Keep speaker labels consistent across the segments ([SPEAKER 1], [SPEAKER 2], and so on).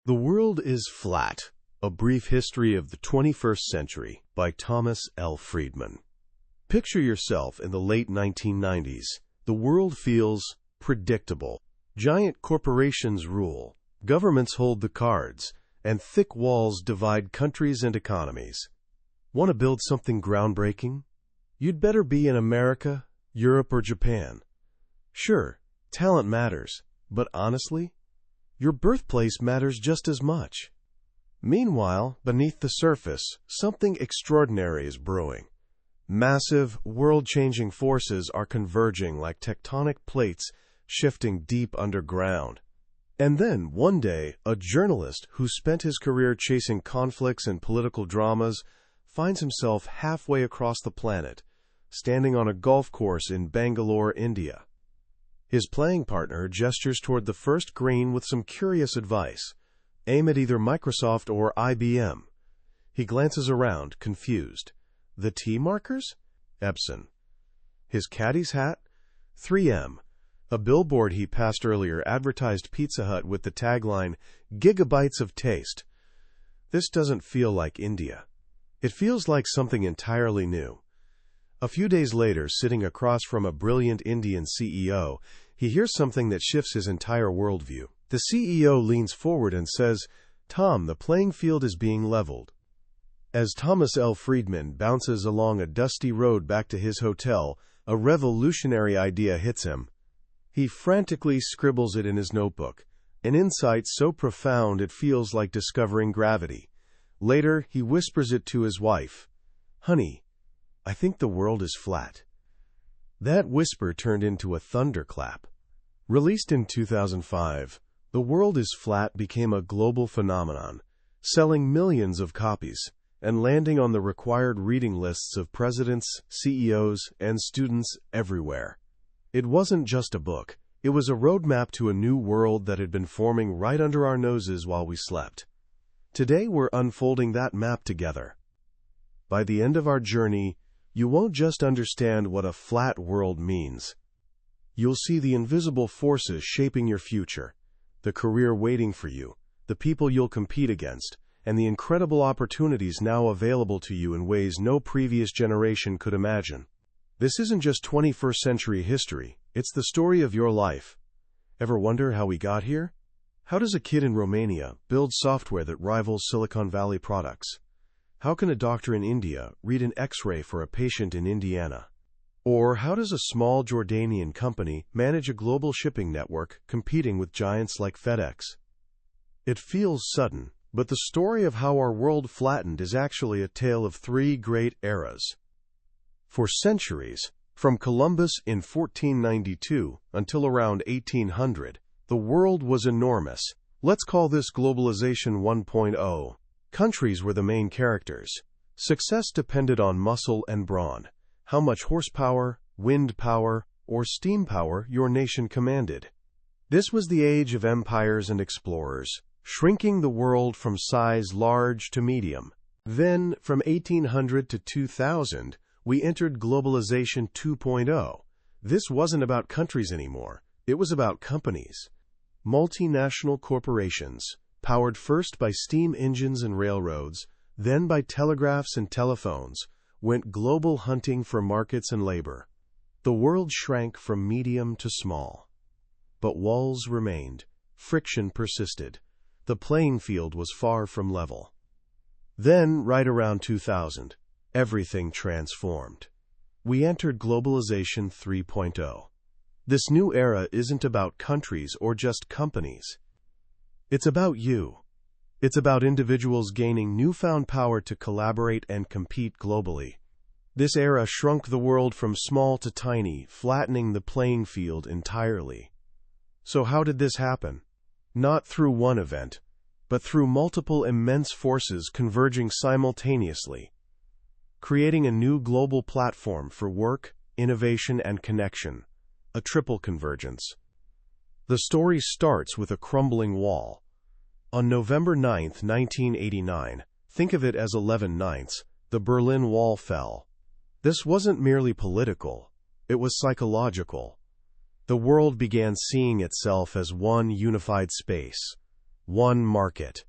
[SPEAKER 1] The World is Flat, A Brief History of the 21st Century by Thomas L. Friedman. Picture yourself in the late 1990s. The world feels predictable. Giant corporations rule, governments hold the cards, and thick walls divide countries and economies. Want to build something groundbreaking? You'd better be in America, Europe, or Japan. Sure, talent matters, but honestly, your birthplace matters just as much. Meanwhile, beneath the surface, something extraordinary is brewing. Massive, world-changing forces are converging like tectonic plates shifting deep underground. And then, one day, a journalist who spent his career chasing conflicts and political dramas finds himself halfway across the planet, standing on a golf course in Bangalore, India. His playing partner gestures toward the first green with some curious advice. Aim at either Microsoft or IBM. He glances around, confused. The T markers? Epson. His caddy's hat? 3M. A billboard he passed earlier advertised Pizza Hut with the tagline, "Gigabytes of Taste." This doesn't feel like India. It feels like something entirely new. A few days later, sitting across from a brilliant Indian CEO, he hears something that shifts his entire worldview. The CEO leans forward and says, "Tom, the playing field is being leveled." As Thomas L. Friedman bounces along a dusty road back to his hotel, a revolutionary idea hits him. He frantically scribbles it in his notebook, an insight so profound it feels like discovering gravity. Later, he whispers it to his wife. "Honey, I think the world is flat." That whisper turned into a thunderclap. Released in 2005, The World is Flat became a global phenomenon, selling millions of copies and landing on the required reading lists of presidents, CEOs, and students everywhere. It wasn't just a book. It was a roadmap to a new world that had been forming right under our noses while we slept. Today we're unfolding that map together. By the end of our journey, you won't just understand what a flat world means. You'll see the invisible forces shaping your future, the career waiting for you, the people you'll compete against, and the incredible opportunities now available to you in ways no previous generation could imagine. This isn't just 21st century history, it's the story of your life. Ever wonder how we got here? How does a kid in Romania build software that rivals Silicon Valley products? How can a doctor in India read an X-ray for a patient in Indiana? Or how does a small Jordanian company manage a global shipping network competing with giants like FedEx? It feels sudden, but the story of how our world flattened is actually a tale of three great eras. For centuries, from Columbus in 1492 until around 1800, the world was enormous. Let's call this Globalization 1.0. Countries were the main characters. Success depended on muscle and brawn, how much horsepower, wind power, or steam power your nation commanded. This was the age of empires and explorers, shrinking the world from size large to medium. Then, from 1800 to 2000, we entered Globalization 2.0. This wasn't about countries anymore. It was about companies. Multinational corporations, powered first by steam engines and railroads, then by telegraphs and telephones, went global hunting for markets and labor. The world shrank from medium to small. But walls remained. Friction persisted. The playing field was far from level. Then, right around 2000, everything transformed. We entered Globalization 3.0. This new era isn't about countries or just companies. It's about you. It's about individuals gaining newfound power to collaborate and compete globally. This era shrunk the world from small to tiny, flattening the playing field entirely. So how did this happen? Not through one event, but through multiple immense forces converging simultaneously, creating a new global platform for work, innovation, and connection, a triple convergence. The story starts with a crumbling wall. On November 9, 1989, think of it as 11/9, the Berlin Wall fell. This wasn't merely political, it was psychological. The world began seeing itself as one unified space. One market.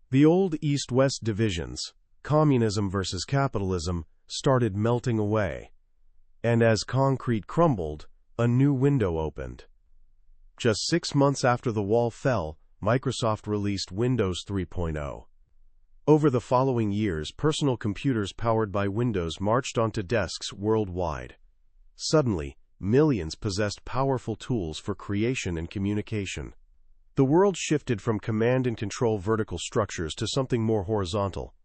[SPEAKER 1] The old East-West divisions, communism versus capitalism, started melting away. And as concrete crumbled, a new window opened. Just 6 months after the wall fell, Microsoft released Windows 3.0. Over the following years, personal computers powered by Windows marched onto desks worldwide. Suddenly, millions possessed powerful tools for creation and communication. The world shifted from command and control vertical structures to something more horizontal.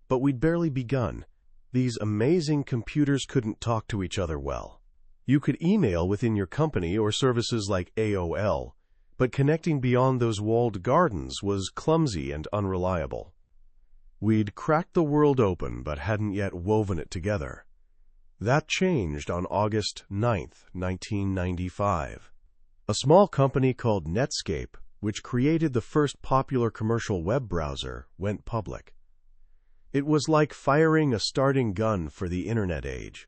[SPEAKER 1] But we'd barely begun. These amazing computers couldn't talk to each other well. You could email within your company or services like AOL, but connecting beyond those walled gardens was clumsy and unreliable. We'd cracked the world open, but hadn't yet woven it together. That changed on August 9, 1995. A small company called Netscape, which created the first popular commercial web browser, went public. It was like firing a starting gun for the Internet age.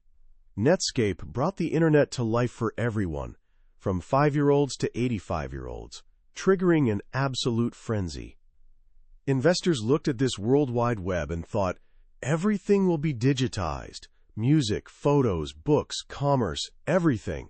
[SPEAKER 1] Netscape brought the Internet to life for everyone, from 5-year-olds to 85-year-olds, triggering an absolute frenzy. Investors looked at this World Wide Web and thought, everything will be digitized. Music, photos, books, commerce, everything.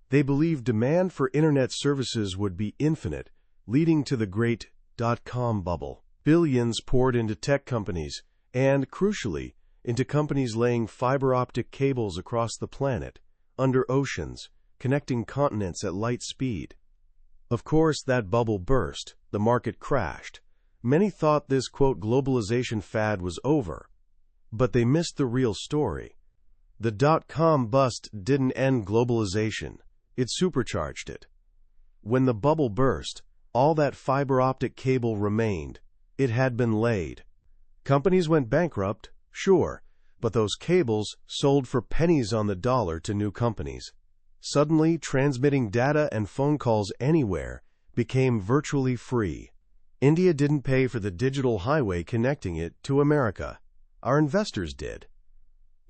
[SPEAKER 1] They believed demand for Internet services would be infinite, leading to the great dot-com bubble. Billions poured into tech companies and, crucially, into companies laying fiber optic cables across the planet, under oceans, connecting continents at light speed. Of course, that bubble burst. The market crashed. Many thought this, quote, globalization fad was over, but they missed the real story. The dot-com bust didn't end globalization, it supercharged it. When the bubble burst, all that fiber optic cable remained. It had been laid. Companies went bankrupt, sure, but those cables sold for pennies on the dollar to new companies. Suddenly, transmitting data and phone calls anywhere became virtually free. India didn't pay for the digital highway connecting it to America. Our investors did.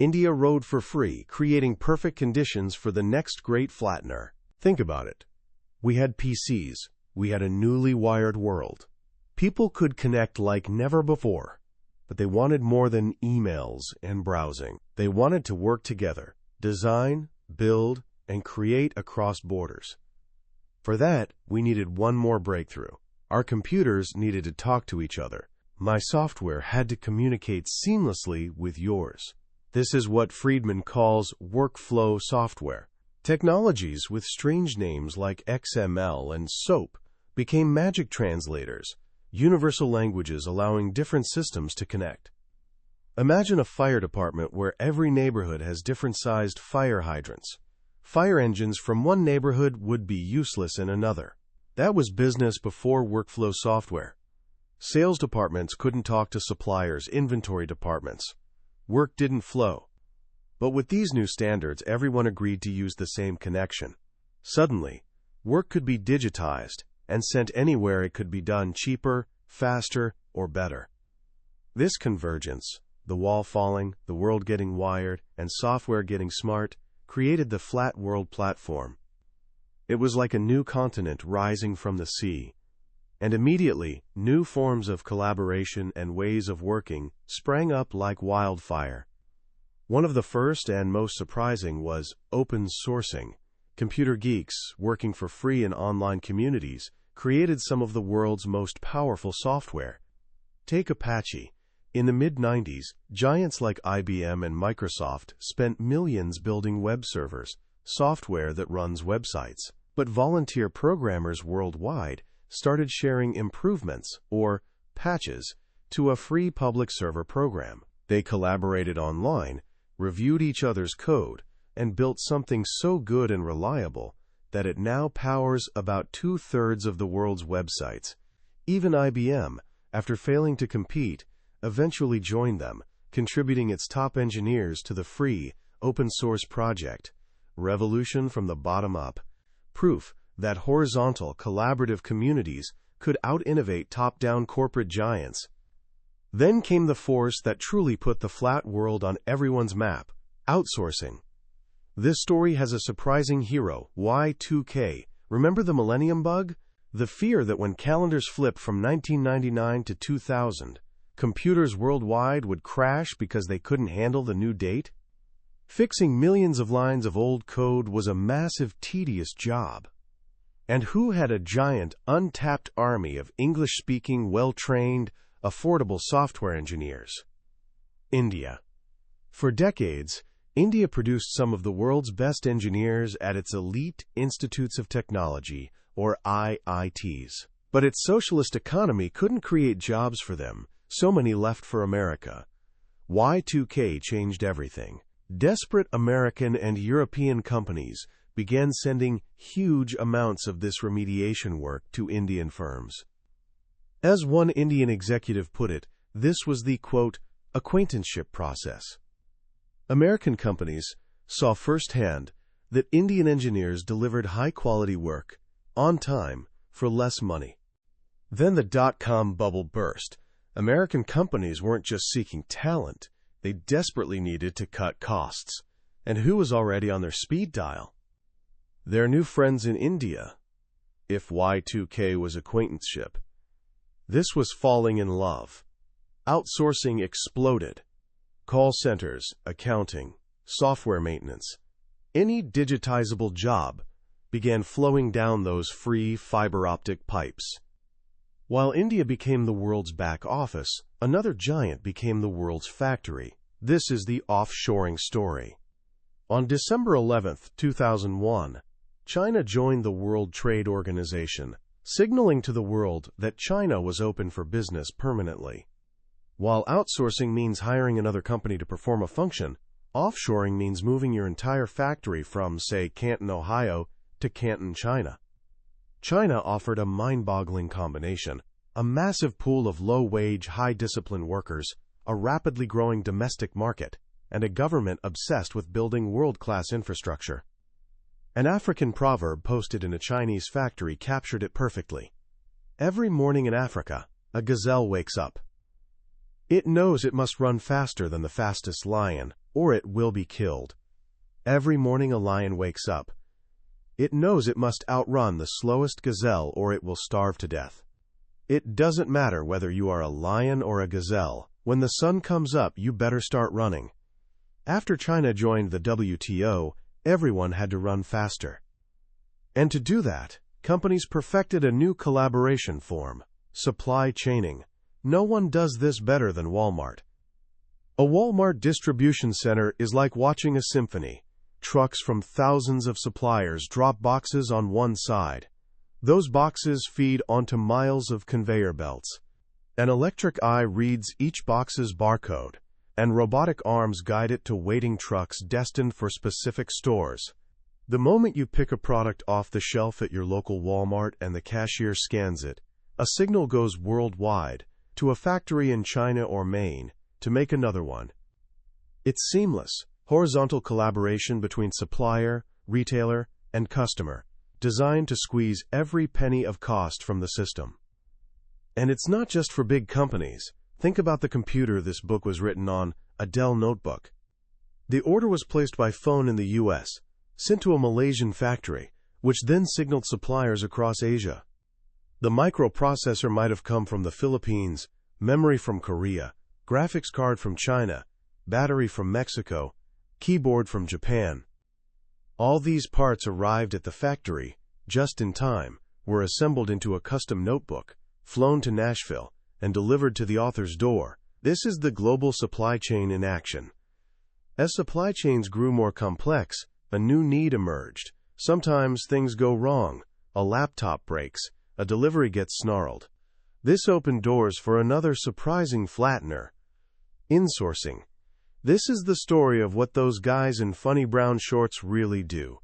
[SPEAKER 1] India rode for free, creating perfect conditions for the next great flattener. Think about it. We had PCs. We had a newly wired world. People could connect like never before, but they wanted more than emails and browsing. They wanted to work together, design, build, and create across borders. For that, we needed one more breakthrough. Our computers needed to talk to each other. My software had to communicate seamlessly with yours. This is what Friedman calls workflow software. Technologies with strange names like XML and SOAP became magic translators, universal languages allowing different systems to connect. Imagine a fire department where every neighborhood has different-sized fire hydrants. Fire engines from one neighborhood would be useless in another. That was business before workflow software. Sales departments couldn't talk to suppliers, inventory departments. Work didn't flow. But with these new standards, everyone agreed to use the same connection. Suddenly, work could be digitized and sent anywhere. It could be done cheaper, faster, or better. This convergence, the wall falling, the world getting wired, and software getting smart, created the Flat World platform. It was like a new continent rising from the sea. And immediately, new forms of collaboration and ways of working sprang up like wildfire. One of the first and most surprising was open sourcing. Computer geeks, working for free in online communities, created some of the world's most powerful software. Take Apache. In the mid-90s, giants like IBM and Microsoft spent millions building web servers, software that runs websites. But volunteer programmers worldwide started sharing improvements, or patches, to a free public server program. They collaborated online, reviewed each other's code, and built something so good and reliable that it now powers about 2/3 of the world's websites. Even IBM, after failing to compete, eventually joined them, contributing its top engineers to the free, open-source project. Revolution from the bottom up. Proof that horizontal, collaborative communities could out-innovate top-down corporate giants. Then came the force that truly put the flat world on everyone's map: outsourcing. This story has a surprising hero, Y2K. Remember the Millennium Bug? The fear that when calendars flipped from 1999 to 2000, computers worldwide would crash because they couldn't handle the new date? Fixing millions of lines of old code was a massive, tedious job. And who had a giant, untapped army of English-speaking, well-trained, affordable software engineers? India. For decades, India produced some of the world's best engineers at its elite Institutes of Technology, or IITs. But its socialist economy couldn't create jobs for them, so many left for America. Y2K changed everything. Desperate American and European companies began sending huge amounts of this remediation work to Indian firms. As one Indian executive put it, this was the, quote, acquaintanceship process. American companies saw firsthand that Indian engineers delivered high-quality work, on time, for less money. Then the dot-com bubble burst. American companies weren't just seeking talent, they desperately needed to cut costs. And who was already on their speed dial? Their new friends in India. If Y2K was acquaintanceship, this was falling in love. Outsourcing exploded. Call centers, accounting, software maintenance, any digitizable job began flowing down those free fiber optic pipes. While India became the world's back office, another giant became the world's factory. This is the offshoring story. On December 11, 2001, China joined the World Trade Organization, signaling to the world that China was open for business permanently. While outsourcing means hiring another company to perform a function, offshoring means moving your entire factory from, say, Canton, Ohio, to Canton, China. China offered a mind-boggling combination: a massive pool of low-wage, high-discipline workers, a rapidly growing domestic market, and a government obsessed with building world-class infrastructure. An African proverb posted in a Chinese factory captured it perfectly. Every morning in Africa, a gazelle wakes up. It knows it must run faster than the fastest lion, or it will be killed. Every morning a lion wakes up. It knows it must outrun the slowest gazelle or it will starve to death. It doesn't matter whether you are a lion or a gazelle. When the sun comes up, you better start running. After China joined the WTO, everyone had to run faster. And to do that, companies perfected a new collaboration form: supply chaining. No one does this better than Walmart. A Walmart distribution center is like watching a symphony. Trucks from thousands of suppliers drop boxes on one side. Those boxes feed onto miles of conveyor belts. An electric eye reads each box's barcode, and robotic arms guide it to waiting trucks destined for specific stores. The moment you pick a product off the shelf at your local Walmart and the cashier scans it, a signal goes worldwide to a factory in China or Maine to make another one. It's seamless, horizontal collaboration between supplier, retailer, and customer, designed to squeeze every penny of cost from the system. And it's not just for big companies. Think about the computer this book was written on, a Dell notebook. The order was placed by phone in the US, sent to a Malaysian factory, which then signaled suppliers across Asia. The microprocessor might have come from the Philippines, memory from Korea, graphics card from China, battery from Mexico, keyboard from Japan. All these parts arrived at the factory, just in time, were assembled into a custom notebook, flown to Nashville, and delivered to the author's door. This is the global supply chain in action. As supply chains grew more complex, a new need emerged. Sometimes things go wrong. A laptop breaks. A delivery gets snarled. This opened doors for another surprising flattener: insourcing. This is the story of what those guys in funny brown shorts really do.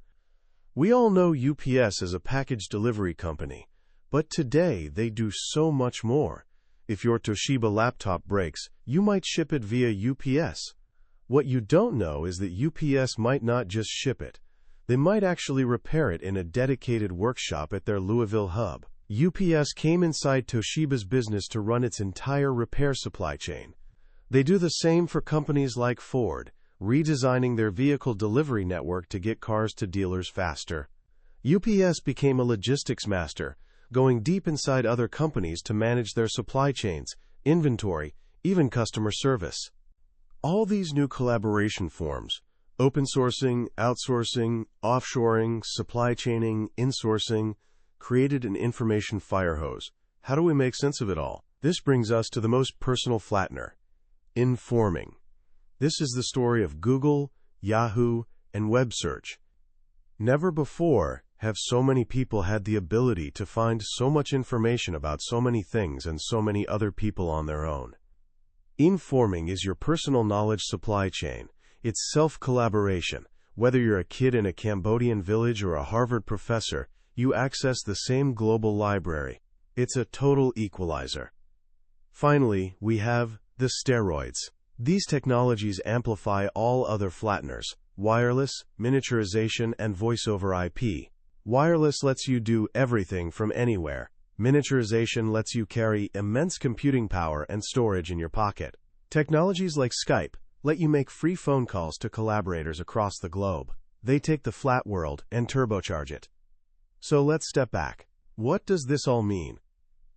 [SPEAKER 1] We all know UPS as a package delivery company, but today they do so much more. If your Toshiba laptop breaks, you might ship it via UPS. What you don't know is that UPS might not just ship it. They might actually repair it in a dedicated workshop at their Louisville hub. UPS came inside Toshiba's business to run its entire repair supply chain. They do the same for companies like Ford, redesigning their vehicle delivery network to get cars to dealers faster. UPS became a logistics master, going deep inside other companies to manage their supply chains, inventory, even customer service. All these new collaboration forms, open sourcing, outsourcing, offshoring, supply chaining, insourcing, created an information fire hose. How do we make sense of it all? This brings us to the most personal flattener, informing. This is the story of Google, Yahoo, and web search. Never before have so many people had the ability to find so much information about so many things and so many other people on their own. Informing is your personal knowledge supply chain. It's self-collaboration. Whether you're a kid in a Cambodian village or a Harvard professor, you access the same global library. It's a total equalizer. Finally, we have the steroids. These technologies amplify all other flatteners: wireless, miniaturization, and voice over IP. Wireless lets you do everything from anywhere. Miniaturization lets you carry immense computing power and storage in your pocket. Technologies like Skype let you make free phone calls to collaborators across the globe. They take the flat world and turbocharge it. So let's step back. What does this all mean?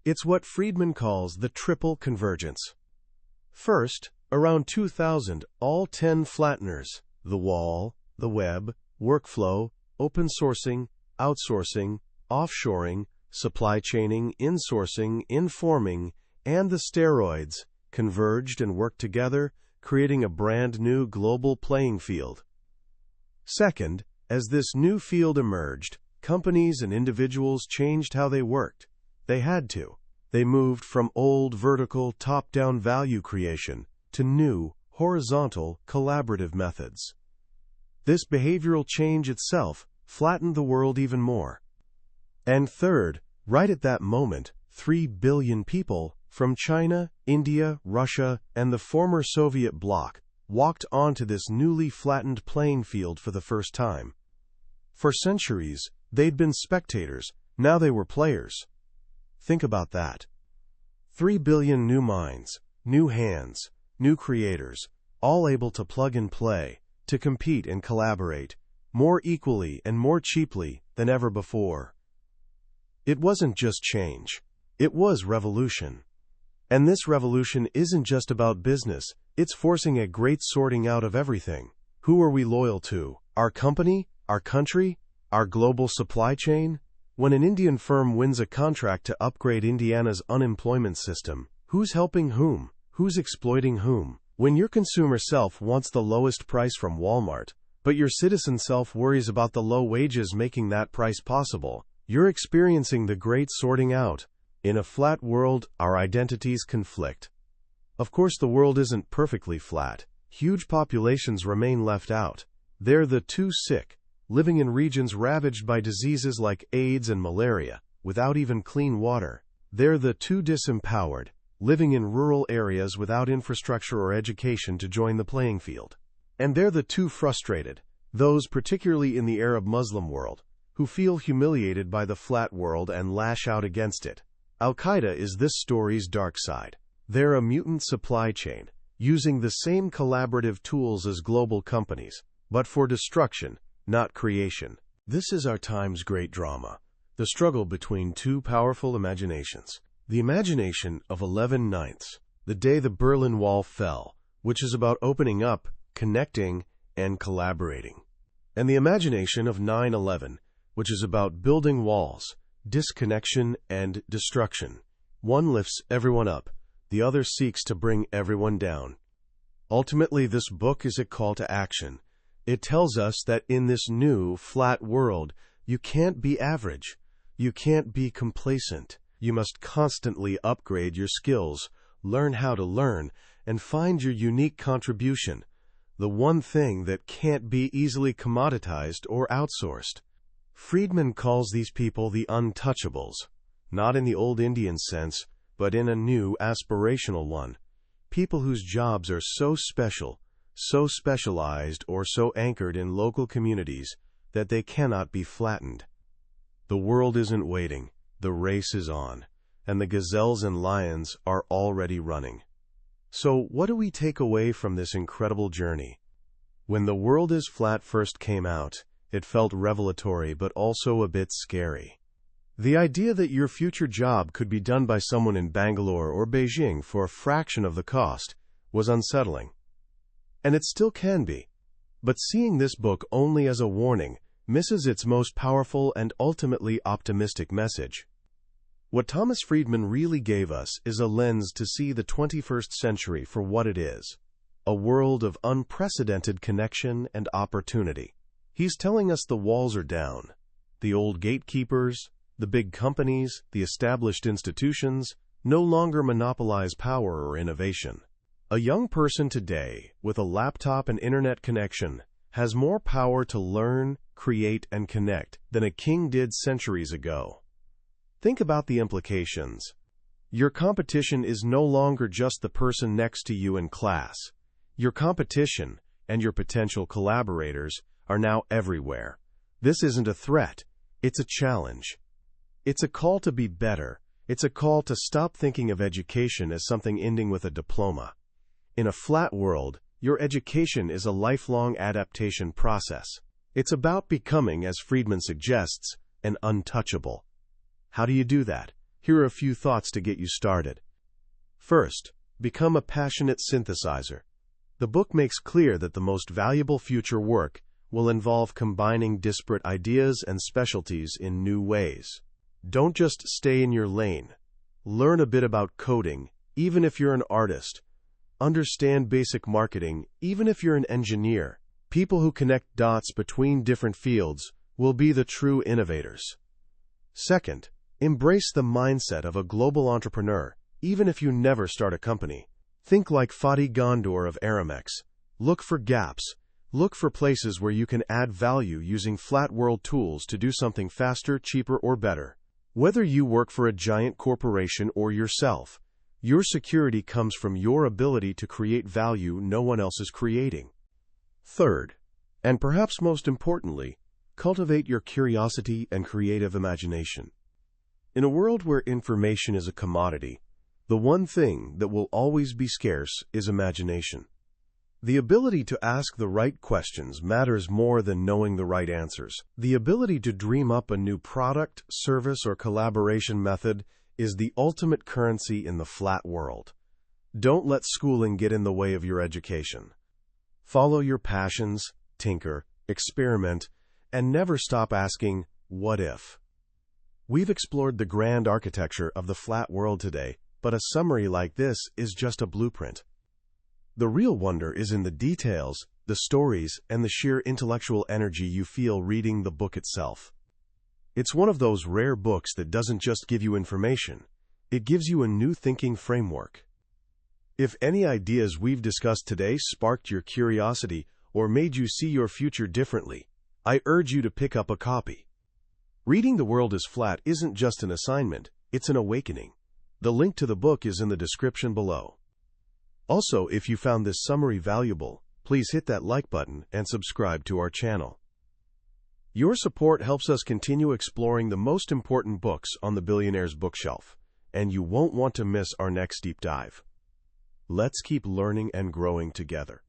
[SPEAKER 1] It's what Friedman calls the triple convergence. First, around 2000, all 10 flatteners, the wall, the web, workflow, open sourcing, outsourcing, offshoring, supply chaining, insourcing, informing, and the steroids, converged and worked together, creating a brand new global playing field. Second, as this new field emerged, companies and individuals changed how they worked. They had to. They moved from old vertical top-down value creation to new horizontal collaborative methods. This behavioral change itself flattened the world even more. And third, right at that moment, 3 billion people from China, India, Russia, and the former Soviet bloc walked onto this newly flattened playing field for the first time. For centuries, they'd been spectators. Now they were players. Think about that. 3 billion new minds, new hands, new creators, all able to plug and play, to compete and collaborate, more equally and more cheaply than ever before. It wasn't just change. It was revolution. And this revolution isn't just about business. It's forcing a great sorting out of everything. Who are we loyal to? Our company? Our country? Our global supply chain? When an Indian firm wins a contract to upgrade Indiana's unemployment system, who's helping whom? Who's exploiting whom? When your consumer self wants the lowest price from Walmart, but your citizen self worries about the low wages making that price possible, you're experiencing the great sorting out. In a flat world, our identities conflict. Of course, the world isn't perfectly flat. Huge populations remain left out. They're the too sick, living in regions ravaged by diseases like AIDS and malaria, without even clean water. They're the too disempowered, living in rural areas without infrastructure or education to join the playing field. And they're the too frustrated, those particularly in the Arab Muslim world, who feel humiliated by the flat world and lash out against it. Al-Qaeda is this story's dark side. They're a mutant supply chain, using the same collaborative tools as global companies, but for destruction, not creation. This is our time's great drama, the struggle between two powerful imaginations. The imagination of 11/9, the day the Berlin Wall fell, which is about opening up, connecting, and collaborating. And the imagination of 9/11, which is about building walls, disconnection, and destruction. One lifts everyone up, the other seeks to bring everyone down. Ultimately, this book is a call to action. It tells us that in this new, flat world, you can't be average. You can't be complacent. You must constantly upgrade your skills, learn how to learn, and find your unique contribution, the one thing that can't be easily commoditized or outsourced. Friedman calls these people the untouchables, not in the old Indian sense, but in a new aspirational one. People whose jobs are so special, so specialized, or so anchored in local communities that they cannot be flattened. The world isn't waiting, the race is on, and the gazelles and lions are already running. So what do we take away from this incredible journey? When The World is Flat first came out, it felt revelatory but also a bit scary. The idea that your future job could be done by someone in Bangalore or Beijing for a fraction of the cost was unsettling. And it still can be. But seeing this book only as a warning misses its most powerful and ultimately optimistic message. What Thomas Friedman really gave us is a lens to see the 21st century for what it is, a world of unprecedented connection and opportunity. He's telling us the walls are down. The old gatekeepers, the big companies, the established institutions no longer monopolize power or innovation. A young person today with a laptop and internet connection has more power to learn, create, and connect than a king did centuries ago. Think about the implications. Your competition is no longer just the person next to you in class. Your competition and your potential collaborators are now everywhere. This isn't a threat. It's a challenge. It's a call to be better. It's a call to stop thinking of education as something ending with a diploma. In a flat world, your education is a lifelong adaptation process. It's about becoming, as Friedman suggests, an untouchable. How do you do that? Here are a few thoughts to get you started. First, become a passionate synthesizer. The book makes clear that the most valuable future work will involve combining disparate ideas and specialties in new ways. Don't just stay in your lane. Learn a bit about coding, even if you're an artist. Understand basic marketing, even if you're an engineer. People who connect dots between different fields will be the true innovators. Second, embrace the mindset of a global entrepreneur, even if you never start a company. Think like Fatih Gondor of Aramex. Look for gaps. Look for places where you can add value using flat world tools to do something faster, cheaper, or better. Whether you work for a giant corporation or yourself, your security comes from your ability to create value no one else is creating. Third, and perhaps most importantly, cultivate your curiosity and creative imagination. In a world where information is a commodity, the one thing that will always be scarce is imagination. The ability to ask the right questions matters more than knowing the right answers. The ability to dream up a new product, service, or collaboration method is the ultimate currency in the flat world. Don't let schooling get in the way of your education. Follow your passions, tinker, experiment, and never stop asking, what if? We've explored the grand architecture of the flat world today, but a summary like this is just a blueprint. The real wonder is in the details, the stories, and the sheer intellectual energy you feel reading the book itself. It's one of those rare books that doesn't just give you information, it gives you a new thinking framework. If any ideas we've discussed today sparked your curiosity or made you see your future differently, I urge you to pick up a copy. Reading The World is Flat isn't just an assignment, it's an awakening. The link to the book is in the description below. Also, if you found this summary valuable, please hit that like button and subscribe to our channel. Your support helps us continue exploring the most important books on the billionaire's bookshelf, and you won't want to miss our next deep dive. Let's keep learning and growing together.